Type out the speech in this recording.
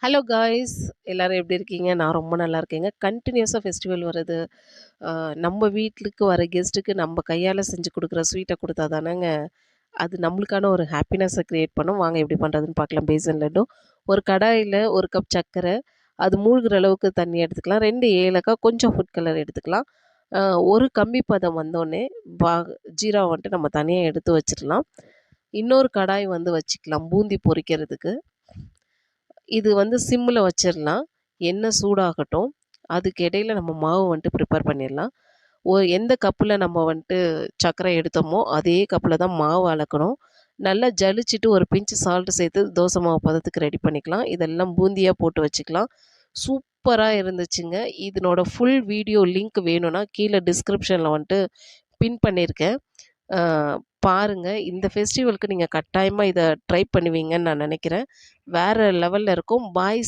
Hello guys, எல்லாரும் எப்படி இருக்கீங்க? நான் ரொம்ப நல்லா இருக்கேங்க. கன்டினியூஸா ஃபெஸ்டிவல் வருது. அ நம்ம வீட்டுக்கு வர கெஸ்ட்டுக்கு நம்ம கையால செஞ்சு குடுக்குற ஸ்வீட்ட குடுத்தா தானங்க, அது நம்மளுக்கான ஒரு ஹாப்பினஸ கிரியேட் பண்ணும். வாங்க எப்படி பண்ணுறதுன்னு பார்க்கலாம். பேசன் லட்டு. ஒரு கடாயில 1 கப் சர்க்கரை, அது மூழ்குற அளவுக்கு தண்ணி எடுத்துக்கலாம். 2 ஏலக்காய், கொஞ்சம் ஃபுட் கலர் எடுத்துக்கலாம். அ ஒரு கம்பி பதம் வந்தோனே, பா ஜீரா வந்துட்டு நம்ம தனியா எடுத்து வச்சுரலாம். இன்னொரு கடாய் வந்து வச்சுக்கலாம், பூந்தி பொரிக்கிறதுக்கு. இது வந்து சிம்ல வச்சிரலாம். எண்ணெய் சூடாகட்டும். அதுக்கு இடையில நம்ம மாவு வந்துட்டு ப்ரிப்பேர் பண்ணிடலாம். எந்த கப்புல நம்ம வந்துட்டு சர்க்கரை எடுத்தோமோ, அதே கப்புல தான் மாவு அளக்கணும். நல்லா ஜலிச்சுட்டு ஒரு பிஞ்ச் சால்ட் சேர்த்து தோசை மாவு பதத்துக்கு ரெடி பண்ணிக்கலாம். இதெல்லாம் பூந்தியா போட்டு வச்சுக்கலாம். சூப்பரா இருந்துச்சுங்க. இதனோட ஃபுல் வீடியோ லிங்க் வேணும்னா, கீழ டிஸ்கிரிப்ஷன்ல வந்துட்டு பின் பண்ணியிருக்கேன். அ பாருங்க. இந்த ஃபெஸ்டிவலுக்கு நீங்க கட்டாயமா இத ட்ரை பண்ணுவீங்கன்னு நான் நெனைக்கிறேன். வேற லெவல்ல இருக்கும். பாய்.